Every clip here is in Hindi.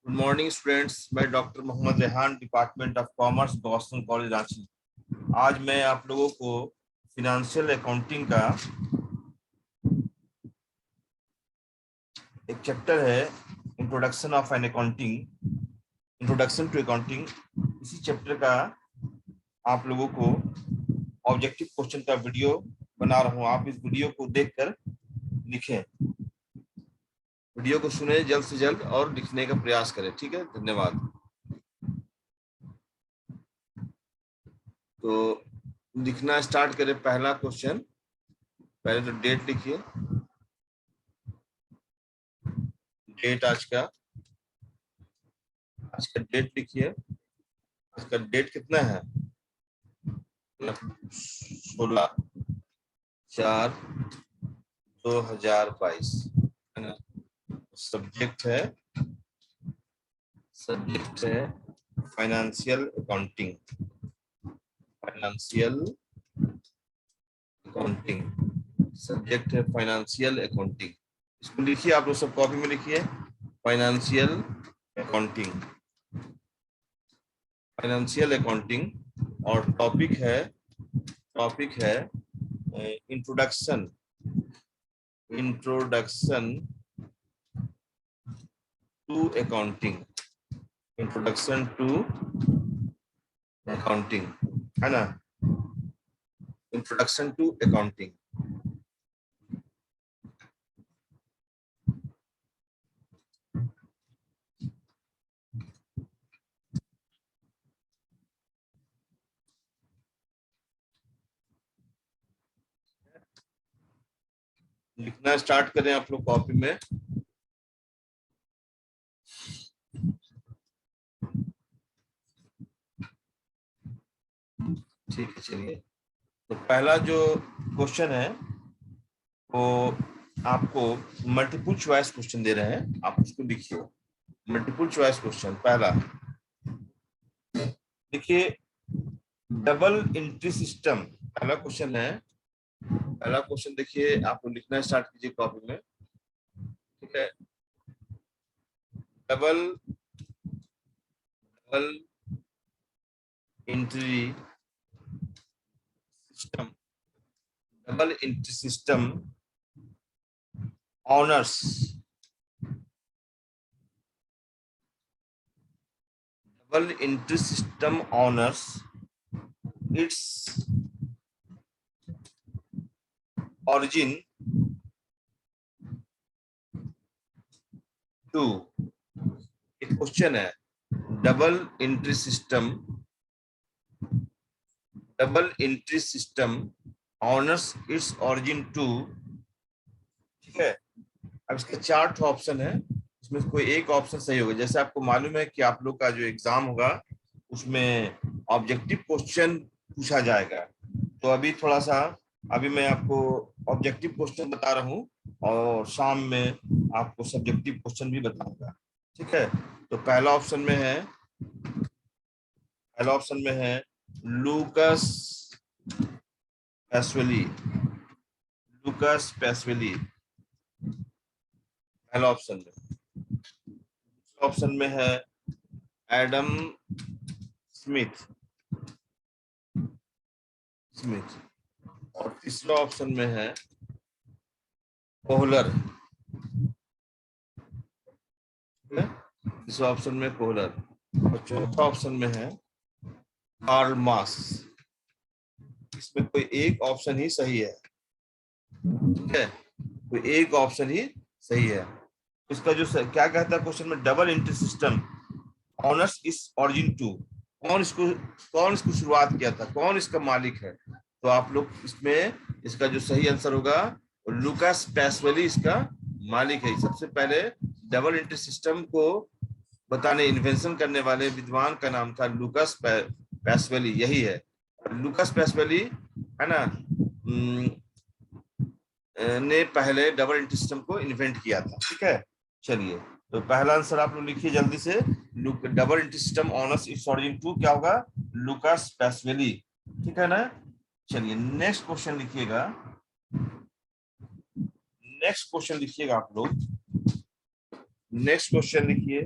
गुड मॉर्निंग स्टूडेंट्स, मैं doctor Mohammad Rehan, department of commerce, Boston college Ranchi. आज मैं आप लोगों को फिनेंशियल अकाउंटिंग का एक चैप्टर है, introduction of an accounting, introduction to accounting. इसी चैप्टर का आप लोगों को ऑब्जेक्टिव क्वेश्चन का वीडियो बना रहा हूँ। आप इस वीडियो को देखकर लिखें, वीडियो को सुने जल्द से जल्द और लिखने का प्रयास करें। ठीक है, धन्यवाद। तो लिखना स्टार्ट करें। पहला क्वेश्चन, पहले तो डेट लिखिए। डेट आज का डेट लिखिए। आज का डेट कितना है? 16/4/2022 है ना। सब्जेक्ट है financial accounting. Financial accounting subject है, फाइनेंशियल अकाउंटिंग। इसको लिखिए, आप लोग सब कॉपी में लिखिए। Financial accounting, financial accounting. और टॉपिक है introduction to accounting. Introduction to accounting है ना। Introduction to accounting. लिखना स्टार्ट करें आप लोग कॉपी में। ठीक है, चलिए। तो पहला जो क्वेश्चन है वो आपको मल्टीपल चॉइस क्वेश्चन दे रहे हैं, आप उसको लिखिए। मल्टीपल चॉइस क्वेश्चन पहला देखिए, डबल एंट्री सिस्टम। पहला क्वेश्चन है, पहला क्वेश्चन देखिए, आप लोग लिखना स्टार्ट कीजिए कॉपी में। ठीक है, double entry system, double entry system honours, double entry system honours its origin to, एक क्वेश्चन है, double entry system honours its origin to. ठीक है, अब इसके 4 ऑप्शन है, इसमें कोई एक ऑप्शन सही होगा। जैसे आपको मालूम है कि आप लोग का जो एग्जाम होगा उसमें ऑब्जेक्टिव क्वेश्चन पूछा जाएगा। तो अभी थोड़ा सा, अभी मैं आपको ऑब्जेक्टिव क्वेश्चन बता रहा हूँ और शाम में आपको सब्जेक्टिव क्वेश्चन भी बताऊंगा। ठीक है, तो पहला ऑप्शन में है लूकस पैसवेली। पहला ऑप्शन में। ऑप्शन में है एडम स्मिथ। और तीसरा ऑप्शन में है कोहलर। तीसरा ऑप्शन में कोहलर। और चौथा ऑप्शन में है कार्ल मार्क्स। इसमें कोई एक ऑप्शन ही सही है। ठीक है, कोई एक ऑप्शन ही सही है। इसका जो क्या कहता है क्वेश्चन में, डबल एंट्री सिस्टम ऑनर्स इस ऑरिजिन टू, कौन इसको शुरुआत किया था, कौन इसका मालिक है? तो आप लोग इसमें, इसका जो सही आंसर होगा लूकास पैसवेली इसका मालिक है। सबसे पहले डबल एंट्री सिस्टम को बताने, इन्वेंशन करने वाले विद्वान का नाम था लूकास पैसवेली, यही है। लूकास पैसवेली है ना, ने पहले डबल एंट्री सिस्टम को इन्वेंट किया था। ठीक है, चलिए, तो पहला आंसर आप लोग लिखिए जल्दी से। Double entry system honours its origin to क्या होगा? Lucas Pacioli. ठीक है ना। चलिए, नेक्स्ट क्वेश्चन लिखिएगा। आप लोग नेक्स्ट क्वेश्चन लिखिए।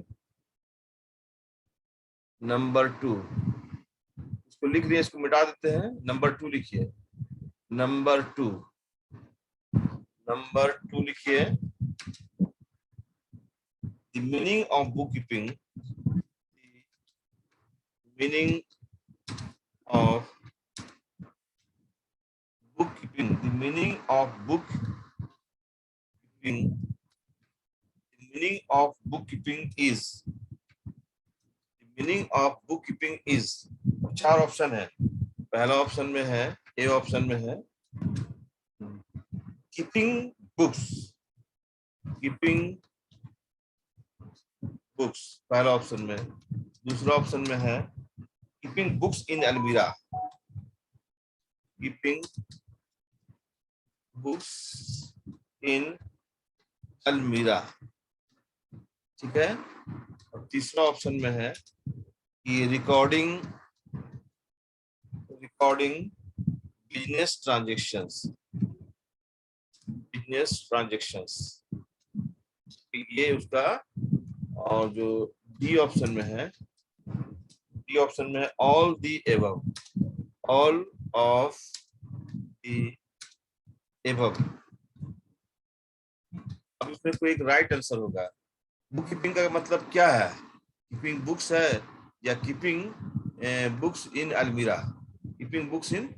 नंबर 2 इसको लिख लिया, इसको मिटा देते हैं। नंबर 2 लिखिए, नंबर 2, नंबर 2 लिखिए। The meaning of book keeping, meaning of bookkeeping, the meaning of bookkeeping, the meaning of bookkeeping is, the meaning of bookkeeping is, चार ऑप्शन है। पहला ऑप्शन में है, ए ऑप्शन में है कीपिंग बुक्स, कीपिंग बुक्स पहला ऑप्शन में। दूसरा ऑप्शन में है कीपिंग बुक्स इन अलमीरा, कीपिंग बुक्स इन अलमीरा, ठीक है। और तीसरा ऑप्शन में है कि recording business transactions, business transactions, ये उसका। और जो डी ऑप्शन में है, डी ऑप्शन में है all the above, all of the above. अब इसमें कोई एक राइट आंसर होगा। बुक कीपिंग का मतलब क्या है? कीपिंग बुक्स है या कीपिंग बुक्स इन अलमीरा? कीपिंग बुक्स इन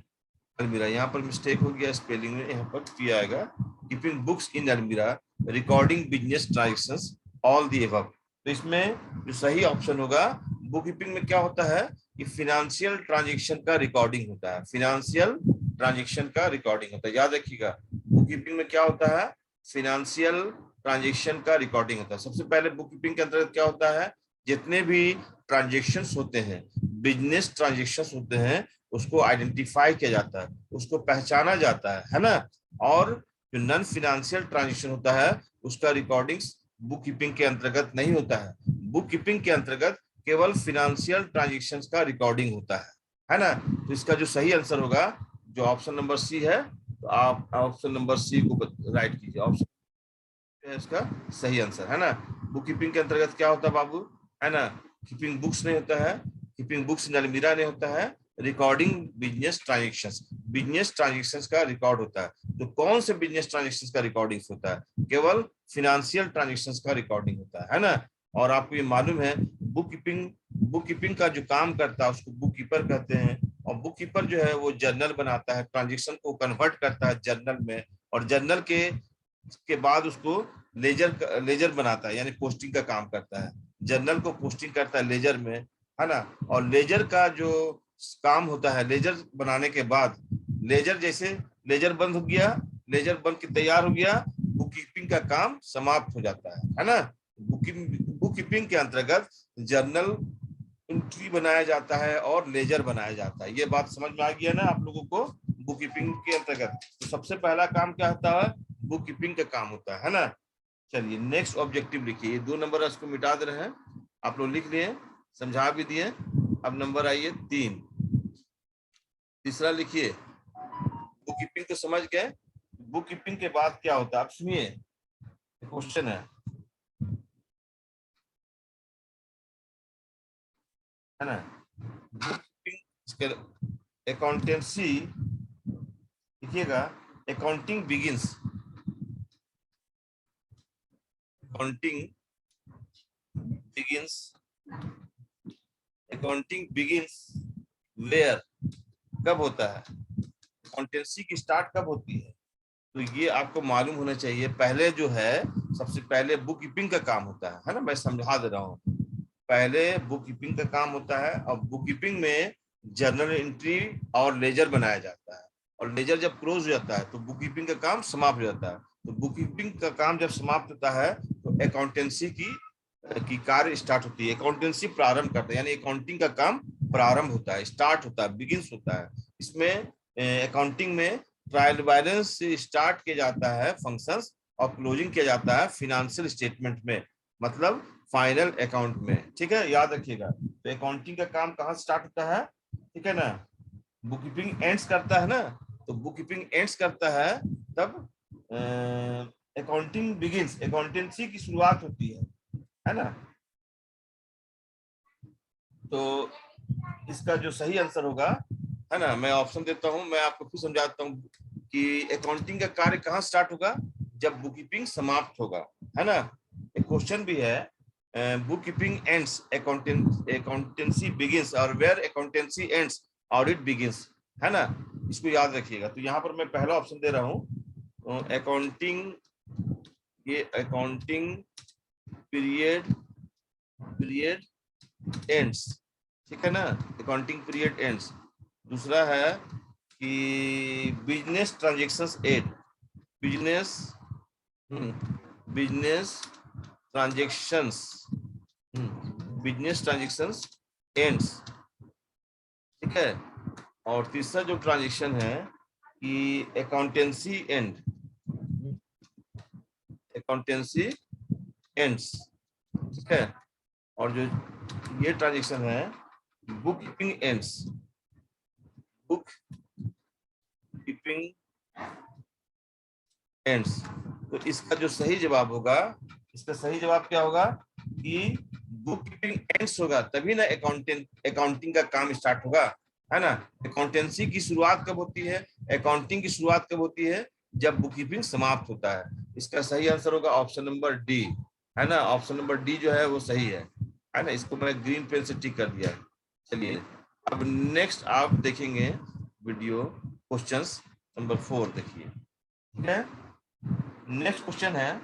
अलमीरा, यहाँ पर मिस्टेक हो गया स्पेलिंग में, यहाँ पर पी आएगा। कीपिंग बुक्स इन अलमीरा, recording business transactions, all the above. तो इसमें जो सही ऑप्शन होगा, बुक कीपिंग में क्या होता है कि फिनेंशियल ट्रांजेक्शन का रिकॉर्डिंग होता है, फिनेंशियल ट्रांजेक्शन का रिकॉर्डिंग होता है। याद रखिएगा, बुक कीपिंग में क्या होता है? फिनेंशियल ट्रांजेक्शन का रिकॉर्डिंग होता है। सबसे पहले बुक कीपिंग के अंतर्गत क्या होता है? जितने भी ट्रांजेक्शन्स होते हैं, बिजनेस ट्रांजेक्शन्स होते हैं, उसको आइडेंटिफाई किया जाता है, उसको पहचाना जाता है ना। और जो नॉन फिनेंशियल ट्रांजेक्शन होता है उसका रिकॉर्डिंग्स बुक कीपिंग के अंतर्गत नहीं होता है। बुक कीपिंग के अंतर्गत केवल फिनेंशियल ट्रांजेक्शन्स का रिकॉर्डिंग होता है ना। तो इसका जो सही आंसर होगा, जो ऑप्शन नंबर सी है, तो आप ऑप्शन नंबर सी को राइट कीजिए। ऑप्शन है इसका सही आंसर, है ना। बुक कीपिंग के अंतर्गत क्या होता है बाबू, है ना? कीपिंग बुक्स नहीं होता है, कीपिंग बुक्स इन अलमीरा नहीं होता है, recording business transactions, business transactions का रिकॉर्ड होता है। तो कौन से बिजनेस ट्रांजेक्शंस का रिकॉर्डिंग होता है? केवल फिनेंशियल ट्रांजेक्शंस का रिकॉर्डिंग होता है ना। और आपको ये मालूम है, बुक कीपिंग का जो काम करता है उसको बुक कीपर कहते हैं। और बुक कीपर जो है वो जर्नल बनाता है, ट्रांजेक्शन को कन्वर्ट करता है जर्नल में, और जर्नल के बाद उसको लेजर बनाता है, यानी पोस्टिंग का काम करता है। जर्नल को पोस्टिंग करता है लेजर में, है ना। और लेजर का जो काम होता है, लेजर बनाने के बाद, लेजर जैसे लेजर बंद हो गया, लेजर बन के तैयार हो गया, बुक कीपिंग का काम समाप्त हो जाता है ना। बुक कीपिंग के अंतर्गत जर्नल एंट्री बनाया जाता है और लेजर बनाया जाता है। ये बात समझ में आ गया ना आप लोगों को? बुक कीपिंग के अंतर्गत तो सबसे पहला काम क्या होता है? बुक कीपिंग का काम होता है ना। चलिए नेक्स्ट ऑब्जेक्टिव लिखिए। ये 2 नंबर इसको मिटा दे रहे हैं, आप लोग लिख लिए, समझा भी दिए। अब नंबर आइए 3, तीसरा लिखिए। बुक कीपिंग तो समझ गए, बुक कीपिंग के बाद क्या होता है आप सुनिए, क्वेश्चन है ना। बुक कीपिंग अकाउंटेंसी लिखिएगा, accounting begins, accounting begins, accounting begins where, कब होता है? अकाउंटेंसी की स्टार्ट कब होती है? तो ये आपको मालूम होना चाहिए। पहले जो है, सबसे पहले बुक कीपिंग का काम होता है ना। मैं समझा दे रहा हूँ, पहले बुक कीपिंग का काम होता है, और बुक कीपिंग में जर्नल एंट्री और लेजर बनाया जाता है। और लेजर जब क्लोज हो जाता है तो बुक कीपिंग का काम समाप्त हो जाता है। तो बुक कीपिंग का काम जब समाप्त होता है तो अकाउंटेंसी की कार्य स्टार्ट होती है, अकाउंटेंसी प्रारंभ करता है, यानी अकाउंटिंग का काम प्रारंभ होता है, स्टार्ट होता है, बिगिंस होता है। इसमें अकाउंटिंग में ट्रायल बैलेंस से स्टार्ट किया जाता है फंक्शंस, और क्लोजिंग किया जाता है फिनेंशियल स्टेटमेंट में, मतलब फाइनल अकाउंट में। ठीक है, याद रखिएगा। तो अकाउंटिंग का काम कहाँ स्टार्ट होता है? ठीक है ना, बुक कीपिंग एंड्स करता है ना। तो बुक कीपिंग एंड्स करता है तब अकाउंटिंग बिगिंस, अकाउंटेंसी की शुरुआत होती है ना। तो इसका जो सही आंसर होगा, है ना, मैं ऑप्शन देता हूं, मैं आपको फिर समझाता हूं कि अकाउंटिंग का कार्य कहाँ स्टार्ट होगा, जब बुक कीपिंग समाप्त होगा, है ना। एक क्वेश्चन भी है, book keeping ends accountancy begins, और where accountancy ends audit begins, है ना, इसको याद रखिएगा। तो यहाँ पर मैं पहला ऑप्शन दे रहा हूँ, अकाउंटिंग, ये अकाउंटिंग पीरियड एंड्स, ठीक है ना, अकाउंटिंग पीरियड एंड्स। दूसरा है कि business transactions add, business business transactions business transactions ends, ठीक है। और तीसरा जो ट्रांजेक्शन है कि अकाउंटेंसी एंड, अकाउंटेंसी एंड्स, ठीक है। और जो ये ट्रांजेक्शन है book keeping ends, book keeping ends. तो इसका जो सही जवाब होगा, इसका सही जवाब क्या होगा कि बुक कीपिंग एंड्स होगा, तभी ना अकाउंटिंग का काम स्टार्ट होगा, है ना। अकाउंटेंसी की शुरुआत कब होती है, अकाउंटिंग की शुरुआत कब होती है, जब बुक कीपिंग समाप्त होता है। इसका सही आंसर होगा ऑप्शन नंबर डी, है ना, ऑप्शन नंबर डी जो है वो सही है ना। इसको मैं ग्रीन पेन से टिक कर दिया। चलिए अब नेक्स्ट आप देखेंगे वीडियो क्वेश्चंस नंबर 4 देखिए, ठीक है। नेक्स्ट क्वेश्चन है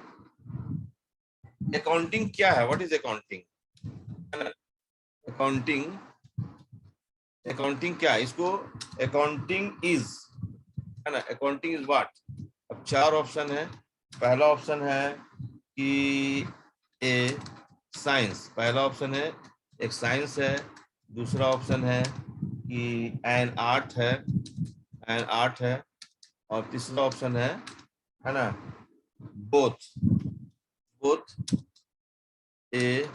अकाउंटिंग क्या है, what is accounting, accounting, accounting क्या है, इसको अकाउंटिंग इज, है ना, अकाउंटिंग इज व्हाट। अब 4 ऑप्शन है। पहला ऑप्शन है कि ए साइंस, पहला ऑप्शन है एक साइंस है। दूसरा ऑप्शन है कि एन आर्ट है, एन आर्ट है। और तीसरा ऑप्शन है ना, both, both A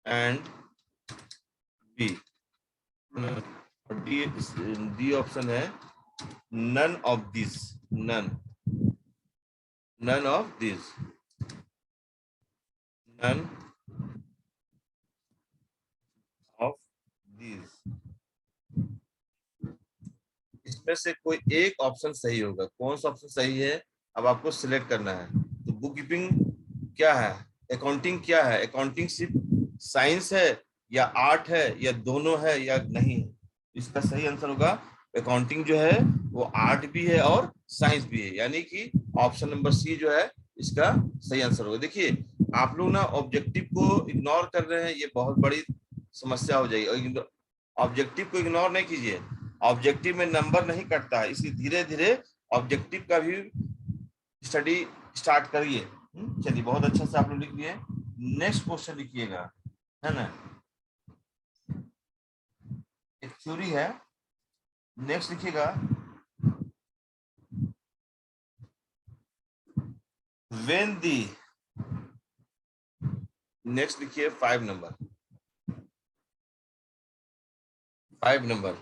and B. D, D option है none of this, none, none of this, none of this. इसमें से कोई एक ऑप्शन सही होगा, कौन सा ऑप्शन सही है अब आपको सिलेक्ट करना है। तो बुक कीपिंग क्या है, अकाउंटिंग क्या है, अकाउंटिंग सिर्फ साइंस है या आर्ट है या दोनों है या नहीं। इसका सही आंसर होगा अकाउंटिंग जो है वो आर्ट भी है और साइंस भी है, यानी कि ऑप्शन नंबर सी जो है इसका सही आंसर होगा। देखिए आप लोग ना ऑब्जेक्टिव को इग्नोर कर रहे हैं, ये बहुत बड़ी समस्या हो जाएगी। ऑब्जेक्टिव को इग्नोर नहीं कीजिए, ऑब्जेक्टिव में नंबर नहीं कटता है, इसलिए धीरे धीरे ऑब्जेक्टिव का भी स्टडी स्टार्ट करिए। चलिए बहुत अच्छा से आप लोग लिख लिए। नेक्स्ट क्वेश्चन लिखिएगा, है ना, एक थ्योरी है। नेक्स्ट लिखिएगा व्हेन दी, नेक्स्ट लिखिए 5 number, 5 number,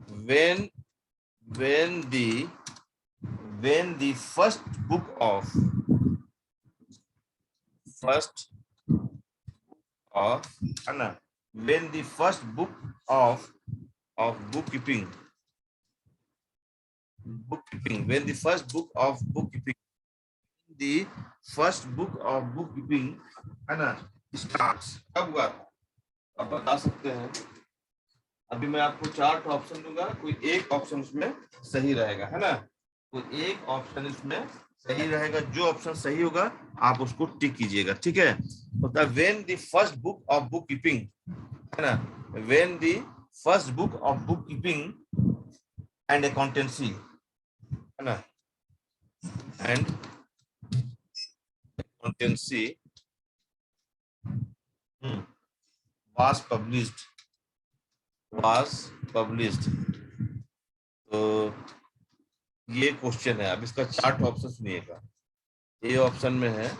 when when the first book of, first of, है ना, when the first book of bookkeeping, when the first book of bookkeeping, the first book of bookkeeping, है ना, starts कब हुआ आप बता सकते हैं। अभी मैं आपको 4 ऑप्शन दूंगा, कोई एक ऑप्शन उसमें सही रहेगा, है ना, कोई एक ऑप्शन इसमें सही रहेगा, जो ऑप्शन सही होगा आप उसको टिक कीजिएगा, ठीक है। मतलब when the first book of book keeping, है ना, when the first book of book keeping and accountancy, है ना, एंड अकाउंटेंसी was published। तो ये क्वेश्चन है। अब इसका 4 ऑप्शन सुनिएगा। ए ऑप्शन में है,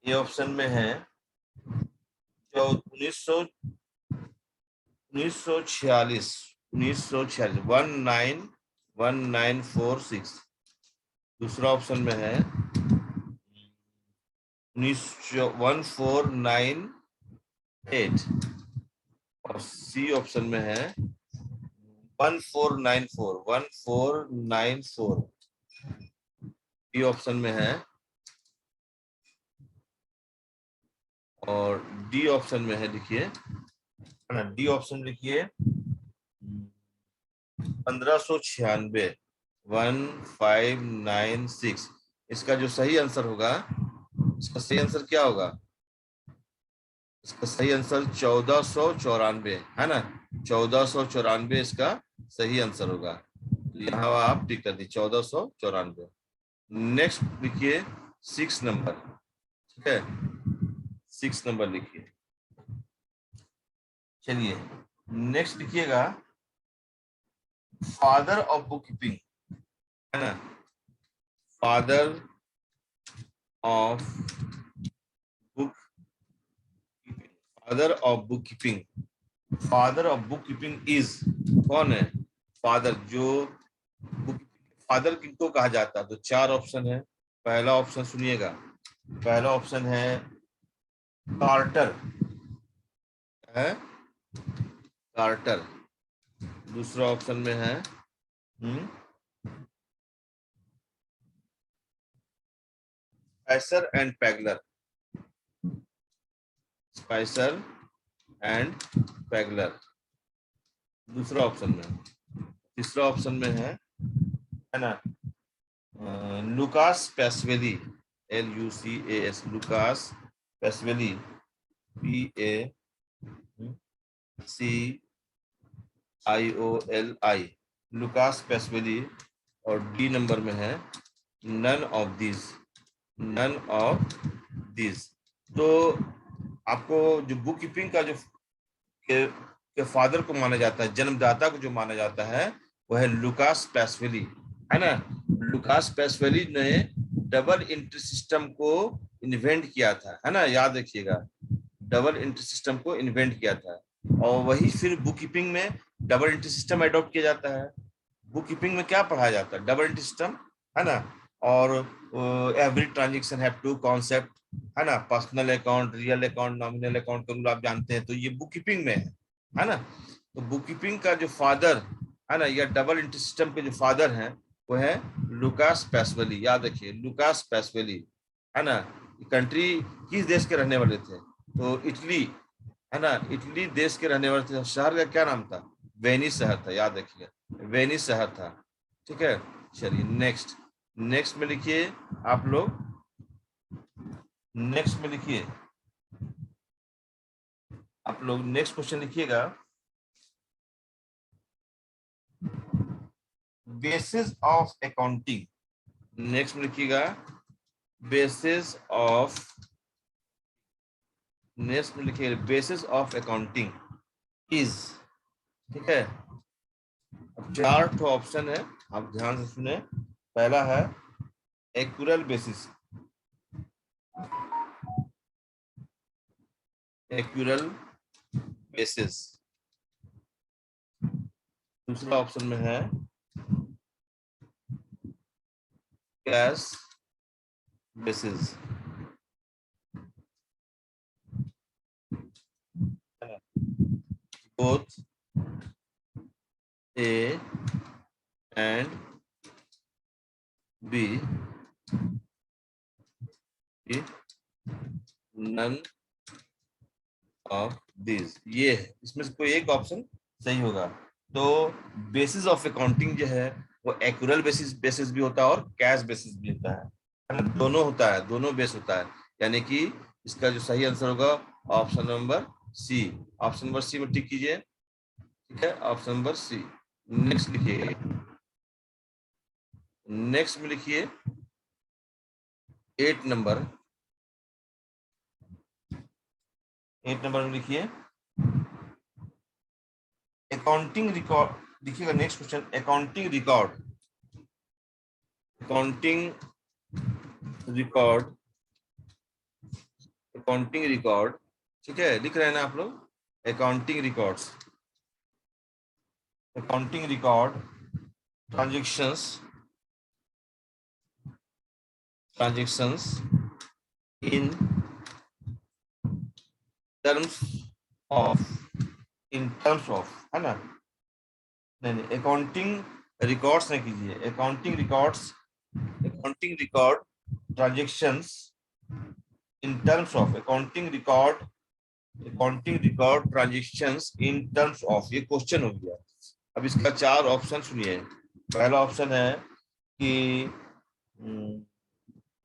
ए ऑप्शन में है जो 1946, 1946। दूसरा ऑप्शन में है 1498। सी ऑप्शन में है 1494। डी ऑप्शन में है, और डी ऑप्शन में है, लिखिए ना, डी ऑप्शन लिखिए 1596, 1596। इसका जो सही आंसर होगा, इसका सही आंसर क्या होगा? इसका सही आंसर 1494 है ना, 1494 इसका सही आंसर होगा। यहाँ आप टिक कर दी 1494। नेक्स्ट लिखिए 6 नंबर, ठीक है, 6 नंबर लिखिए। चलिए नेक्स्ट लिखिएगा फादर ऑफ बुक कीपिंग, है ना, father of book, father of book keeping, father of book keeping is, कौन है फादर? जो बुक फादर किनको कहा जाता है? तो 4 ऑप्शन है। पहला ऑप्शन सुनिएगा, पहला ऑप्शन है कार्टर, है कार्टर। दूसरा ऑप्शन में है Spicer and Pegler, Spicer and Pegler दूसरा ऑप्शन में। तीसरा ऑप्शन में है ना, Lucas Pacioli, LUCAS, Lucas Pacioli, PACIOLI, Lucas Pacioli. और डी नंबर में है none of this, none of this. तो आपको जो बुक कीपिंग का जो के फादर को माना जाता है, जन्मदाता को जो माना जाता है, वह है लुकास पैसवेली, है ना। लुकास पैसवेली ने डबल एंट्री सिस्टम को इन्वेंट किया था, है ना, याद रखिएगा, डबल एंट्री सिस्टम को इन्वेंट किया था। और वही फिर बुक कीपिंग में डबल एंट्री सिस्टम अडॉप्ट किया जाता है। बुक कीपिंग में क्या पढ़ाया जाता है? डबल एंट्री सिस्टम, है ना। और every transaction have two concept, है ना, personal account, real account, nominal account का रूल आप जानते हैं, तो ये बुक कीपिंग में है ना। तो बुक कीपिंग का जो फादर है ना, या डबल एंट्री सिस्टम के जो फादर हैं, वो है लुकास पैसवेली, याद रखिए, लुकास पैसवेली, है ना। कंट्री किस देश के रहने वाले थे? तो इटली, है ना, इटली देश के रहने वाले थे। शहर का क्या नाम था? वेनिस शहर था, याद रखिए, वेनिस शहर था, ठीक है। चलिए नेक्स्ट, नेक्स्ट में लिखिए आप लोग, नेक्स्ट में लिखिए आप लोग, नेक्स्ट क्वेश्चन लिखिएगा, बेसिस ऑफ अकाउंटिंग। नेक्स्ट में लिखिएगा बेसिस ऑफ, नेक्स्ट में लिखिएगा बेसिस ऑफ अकाउंटिंग इज, ठीक है। अब 4 ऑप्शन है, आप ध्यान से सुने। पहला है एक्यूरल बेसिस, एक्यूरल बेसिस। दूसरा ऑप्शन में है cash basis, both A and B, none of these। ये है, इसमें से कोई एक ऑप्शन सही होगा। तो बेसिस ऑफ अकाउंटिंग जो है वो एक्यूरल बेसिस बेसिस भी होता है और कैश बेसिस भी होता है, दोनों होता है, दोनों बेस होता है। यानी कि इसका जो सही आंसर होगा option number C, option number C में टिक कीजिए, ठीक है, ऑप्शन नंबर सी। नेक्स्ट लिखिए, नेक्स्ट में लिखिए 8 नंबर, 8 नंबर में लिखिए अकाउंटिंग रिकॉर्ड, देखिएगा next question, accounting record, accounting record, accounting record, ठीक है, लिख रहे हैं ना आप लोग, accounting records, accounting record, transactions, transactions in terms of in terms of, है ना, नहीं अकाउंटिंग रिकॉर्ड्स नहीं कीजिए, accounting record transactions in terms of, accounting record transactions in terms of, ये क्वेश्चन हो गया। अब इसका 4 ऑप्शन सुनिए। पहला ऑप्शन है कि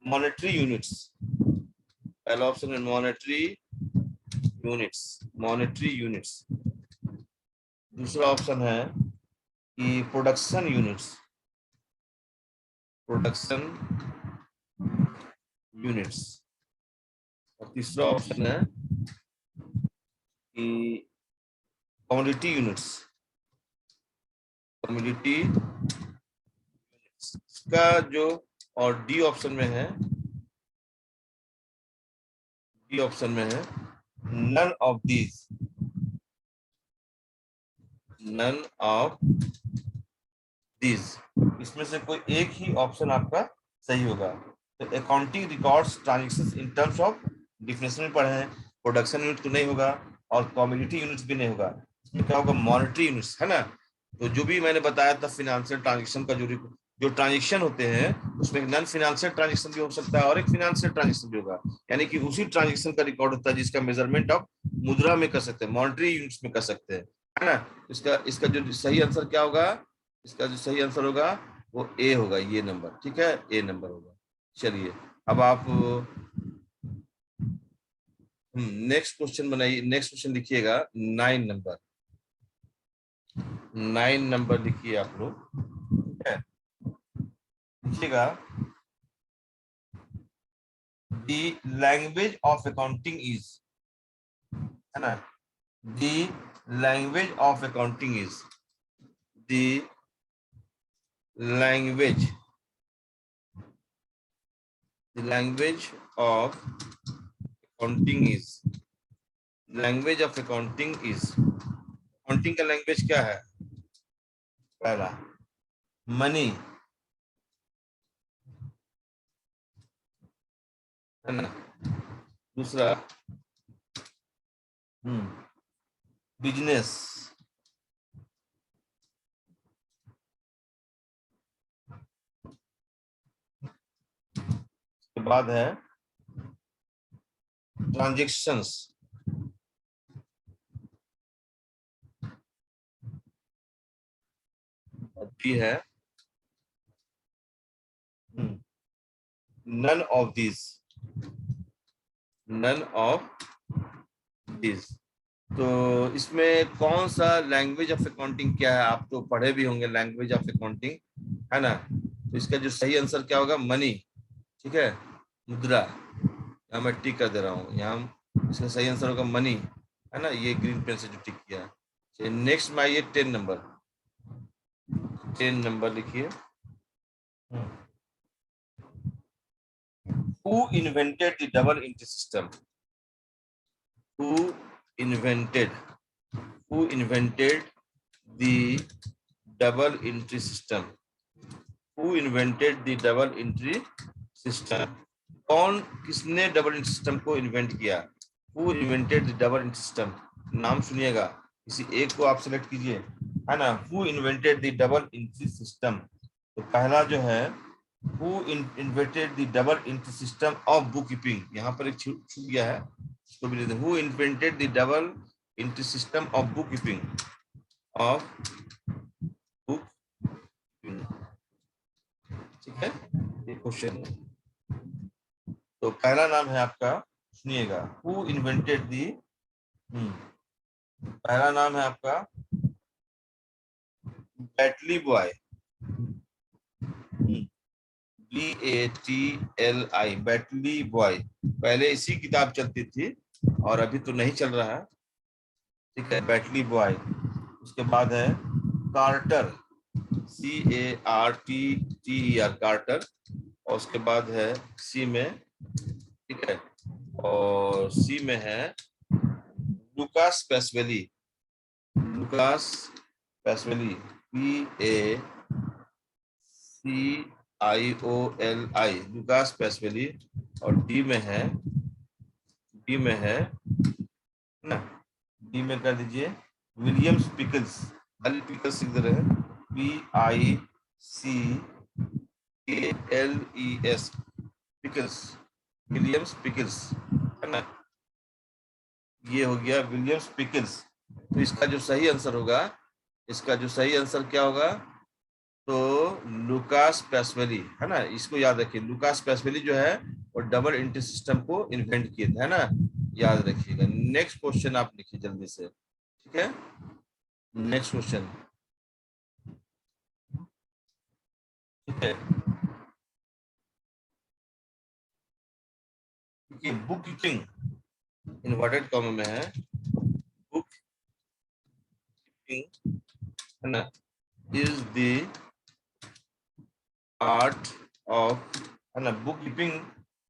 मॉनेटरी यूनिट्स, पहला ऑप्शन है मॉनेटरी यूनिट्स। दूसरा ऑप्शन है कि प्रोडक्शन यूनिट्स। और तीसरा ऑप्शन है कि कमोडिटी यूनिट्स। इसका जो, और डी ऑप्शन में है, नन ऑफ दीज, इसमें से कोई एक ही ऑप्शन आपका सही होगा। तो accounting records transactions in terms of, definition में पढ़े हैं, प्रोडक्शन यूनिट तो नहीं होगा और कमोडिटी यूनिट्स भी नहीं होगा, इसमें क्या होगा, मॉनेटरी यूनिट्स, है ना। तो जो भी मैंने बताया था फिनेंशियल ट्रांजेक्शन का जो ट्रांजेक्शन होते हैं उसमें नॉन फिनेंशियल ट्रांजेक्शन भी हो सकता है और एक फिनेंशियल ट्रांजेक्शन भी होगा, यानी कि उसी ट्रांजेक्शन का रिकॉर्ड होता है जिसका मेजरमेंट आप मुद्रा में कर सकते हैं, मॉनेटरी यूनिट्स में कर सकते हैं, है ना। इसका इसका जो सही आंसर क्या होगा, इसका जो सही आंसर होगा वो ए होगा, ये नंबर, ठीक है, ए नंबर होगा। चलिए अब आप नेक्स्ट क्वेश्चन बनाइए, नेक्स्ट क्वेश्चन लिखिएगा 9 नंबर, 9 नंबर लिखिए आप लोग, ठीक है, लिखिएगा the language of accounting is, है ना, the language of accounting is, the language of accounting is, language of accounting is, accounting का लैंग्वेज क्या है, पहला मनी, है ना, दूसरा बिजनेस, के बाद है ट्रांजेक्शंस, भी है नन ऑफ दिस। तो इसमें कौन सा लैंग्वेज ऑफ अकाउंटिंग क्या है, आप तो पढ़े भी होंगे लैंग्वेज ऑफ अकाउंटिंग, है ना। तो इसका जो सही आंसर क्या होगा, मनी, ठीक है, मुद्रा, यहाँ मैं टिक कर दे रहा हूँ, यहाँ इसका सही आंसर होगा मनी, है ना, ये ग्रीन पेन से जो टिक किया है। नेक्स्ट में आइए 10 नंबर, 10 नंबर लिखिए। Who invented the double entry system? Who invented the double entry system? Who invented the double entry system? कौन, किसने डबल एंट्री सिस्टम को इन्वेंट किया? Who invented the double entry system? नाम सुनिएगा, किसी एक को आप सिलेक्ट कीजिए, है ना। Who invented the double entry system? तो पहला जो है Who invented the double entry system of bookkeeping? यहाँ पर एक छूट गया है, इसको भी लेते हैं। Who invented the double entry system of bookkeeping? ठीक है, ये क्वेश्चन है। तो पहला नाम है आपका, सुनिएगा, Who invented the, पहला नाम है आपका बैटली बॉय, BATLI, बैटली बॉय, पहले इसी किताब चलती थी और अभी तो नहीं चल रहा है, ठीक है, बैटली बॉय। उसके बाद है कार्टर, CARTTER, कार्टर, और उसके बाद है सी में, ठीक है, और सी में है Lucas Pacioli, PACIOLI, Lucas Pacioli. और डी में है ना, डी में कर दीजिए विलियम्स पिकल्स, खाली पिकल्स लिख दे रहे हैं, PICALES, पिकल्स, विलियम्स पिकल्स, है ना, ये हो गया विलियम्स पिकल्स। तो इसका जो सही आंसर होगा, इसका जो सही आंसर क्या होगा, तो लुकास पैसवेली, है ना, इसको याद रखिए। लुकास पैसवेली जो है वो डबल एंट्री सिस्टम को इन्वेंट किए थे, है ना, याद रखिएगा। नेक्स्ट क्वेश्चन आप लिखिए जल्दी से, ठीक है। नेक्स्ट क्वेश्चन, ठीक है, बुक कीपिंग इन्वर्टेड कॉमा में है, बुक कीपिंग, है ना, इज द आर्ट ऑफ, है ना, book keeping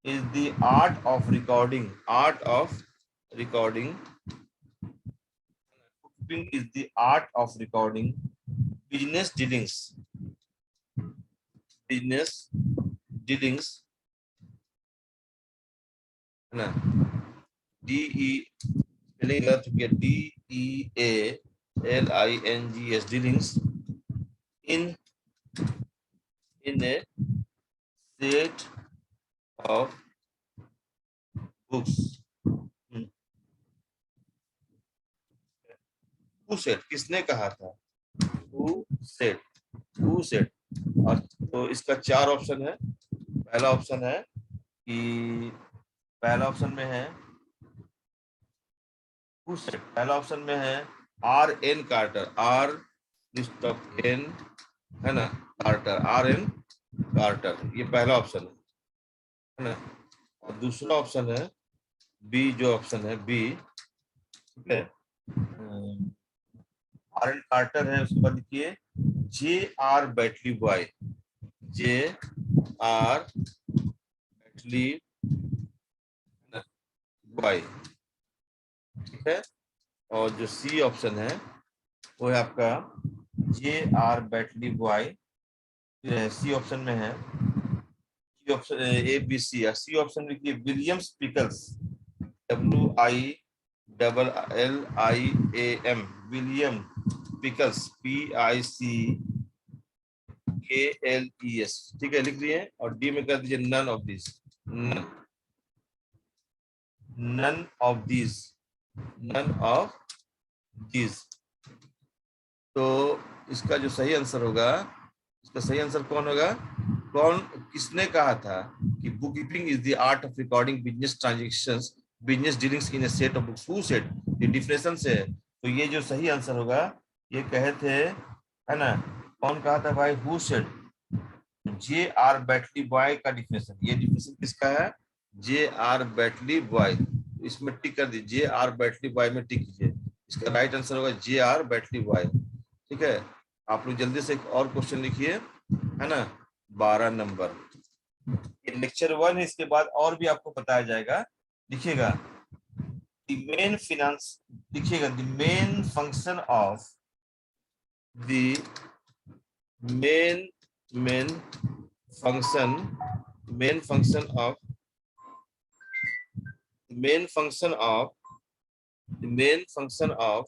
is the art of recording, art of recording, bookkeeping is the art of recording business dealings, business dealings, है ना, DE spelling गलत हो गया, DEALINGS, dealings in a set of books. Who said, किसने कहा था, who said, who said। और तो इसका 4 ऑप्शन है। पहला ऑप्शन है कि, पहला ऑप्शन में है who said, पहला ऑप्शन में है RN कार्टर, R N, है ना, कार्टर, RN कार्टर, ये पहला ऑप्शन है ना। और दूसरा ऑप्शन है बी, जो ऑप्शन है बी, ठीक है, RN कार्टर है, उसके बाद लिखिए JR बैटली बॉय, JR बैटली बॉय, ठीक है। और जो सी ऑप्शन है वो है आपका JR Batliboi, C option में है, C option ABC, C option लिखिए Williams Pickles, WILLIAM, William Pickles, PICALES, ठीक है, लिख लिए। और डी में कर दीजिए none of this, none of this, none of this. तो इसका जो सही आंसर होगा, इसका सही आंसर कौन होगा, कौन, किसने कहा था कि book keeping is the art of recording business transactions, business dealings in a set of books, who said, ये डिफिनेशन से है। तो ये जो सही आंसर होगा, ये कहे थे, है ना, कौन कहा था भाई, हु सेड, JR बैटली बॉय का डिफिनेशन, ये डिफिनेशन किसका है, JR बैटली बॉय, इसमें टिक कर दीजिए, JR बैटली बॉय में टिक कीजिए, इसका राइट आंसर होगा JR बैटली बॉय, ठीक है। आप लोग जल्दी से एक और क्वेश्चन लिखिए, है ना, 12 नंबर, ये लेक्चर 1 है, इसके बाद और भी आपको बताया जाएगा। लिखिएगा द मेन फिनांस, लिखिएगा the main function of the main function, main function of, main function of, main function of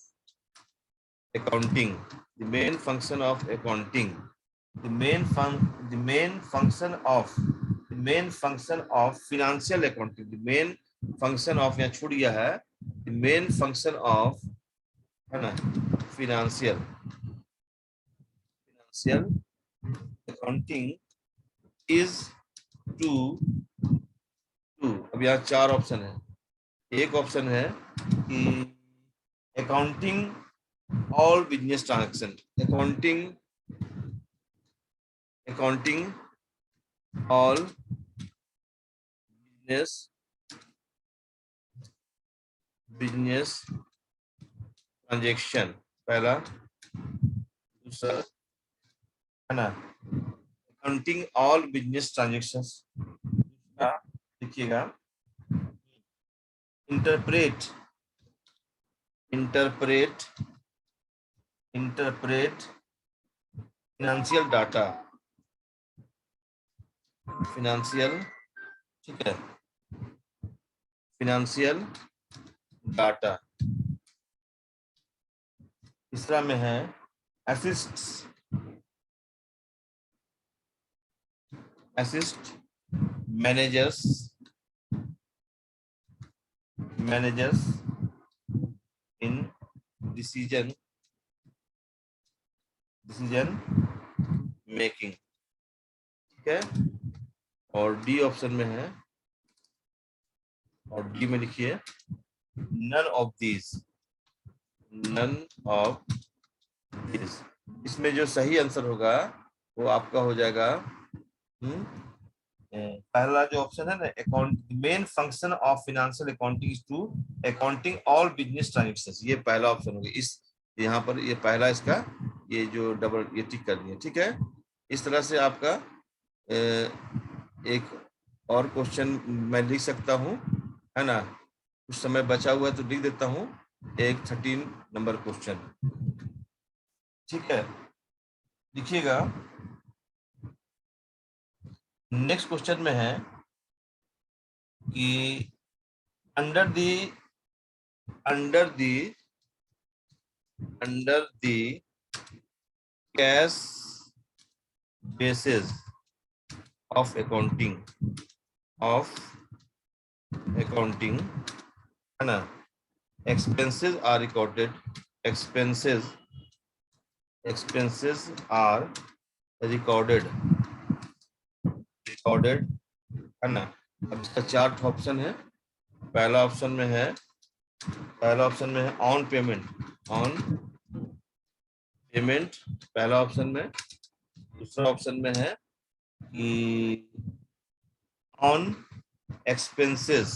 accounting, the main function of accounting, the main function of, the main function of financial accounting, the main function of, यहाँ छूट गया है, the main function of, है ना, financial accounting is to, अब यहाँ 4 ऑप्शन है। एक ऑप्शन है कि accounting all business transaction, accounting all business transaction, पहला। दूसरा, है ना, accounting all business transactions, दूसरा लिखिएगा interpret financial data, ठीक है, financial data, तीसरा में है assist managers in decision making, ठीक है। और डी ऑप्शन में है, और डी में लिखिए नन ऑफ दीज। इसमें जो सही आंसर होगा वो आपका हो जाएगा पहला जो ऑप्शन है ना, account main function of financial accounting is to accounting all business transactions, ये पहला ऑप्शन होगा। इस यहाँ पर ये पहला इसका ये जो डबल ये टिक कर दिया, ठीक है। इस तरह से आपका एक और क्वेश्चन मैं लिख सकता हूँ, है ना। कुछ समय बचा हुआ है तो लिख देता हूँ, एक 13 नंबर क्वेश्चन, ठीक है। लिखिएगा। नेक्स्ट क्वेश्चन में है कि under the cash basis of accounting है ना, expenses are recorded है ना। अब इसका 4 ऑप्शन है। पहला ऑप्शन में है ऑन पेमेंट, पहला ऑप्शन में। दूसरा ऑप्शन में है कि ऑन एक्सपेंसेस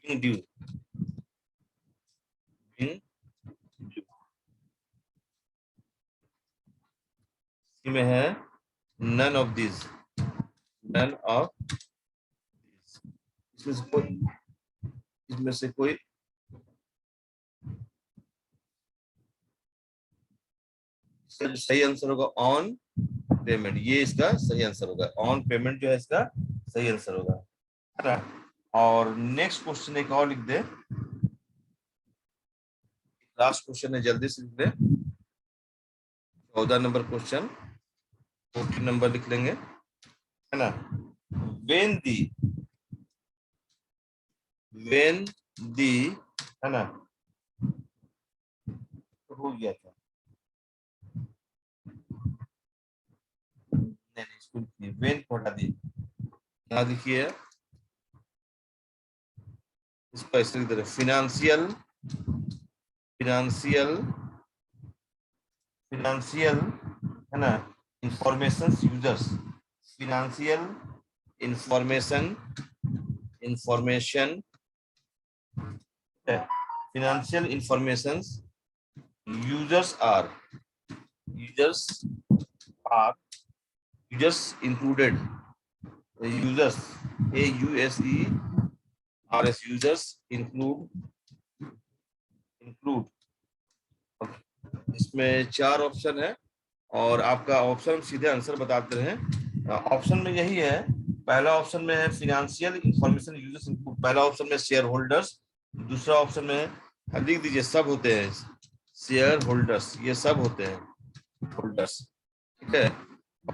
being due, में है none of these। इसमें से कोई इसका जो सही आंसर होगा ऑन पेमेंट, ये इसका सही आंसर होगा। ऑन पेमेंट जो है इसका सही आंसर होगा, है ना। और नेक्स्ट क्वेश्चन एक और लिख दे, लास्ट क्वेश्चन है, जल्दी से लिख दे। 14 नंबर क्वेश्चन, 14 नंबर लिख लेंगे, है ना। when the है ना, तो हो गया था, नहीं इसको when को हटा दिए, यहाँ देखिए इसको ऐसे लिख दे रहे फिनेंशियल है ना information users, financial information users are included, users include इसमें 4 ऑप्शन है, और आपका ऑप्शन सीधे आंसर बताते हैं। ऑप्शन में यही है, पहला ऑप्शन में है फिनेंशियल इंफॉर्मेशन यूजर्स इंक्लूड, पहला ऑप्शन में शेयर होल्डर्स, दूसरा ऑप्शन में लिख दीजिए सब होते हैं, शेयर होल्डर्स ये सब होते हैं होल्डर्स, ठीक है।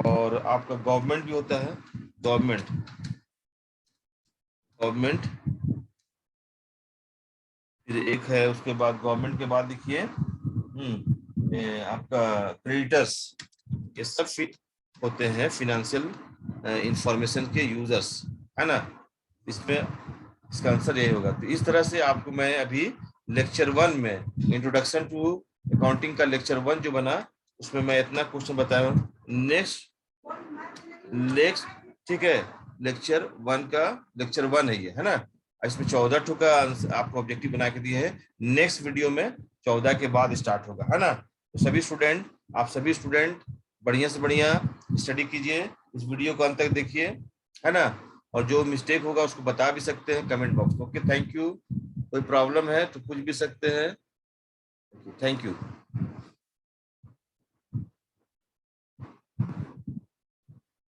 और आपका गवर्नमेंट भी होता है, गवर्नमेंट फिर एक है, उसके बाद गवर्नमेंट के बाद देखिए आपका क्रेडिटर्स, ये सब होते हैं फिनेंशियल इंफॉर्मेशन के यूजर्स, है ना। इसमें इसका आंसर यही होगा। तो इस तरह से आपको मैं अभी लेक्चर 1 में इंट्रोडक्शन टू अकाउंटिंग का लेक्चर 1 जो बना, उसमें मैं इतना क्वेश्चन बताया। नेक्स्ट ठीक है, लेक्चर 1 है ये, है ना। इसमें 14 ठो का आपको ऑब्जेक्टिव बना के दिए हैं। नेक्स्ट वीडियो में 14 के बाद स्टार्ट होगा, है ना। तो सभी स्टूडेंट बढ़िया से बढ़िया स्टडी कीजिए, इस वीडियो को अंत तक देखिए, है ना। और जो मिस्टेक होगा उसको बता भी सकते हैं कमेंट बॉक्स में। Okay, thank you. कोई प्रॉब्लम है तो पूछ भी सकते हैं। Thank you.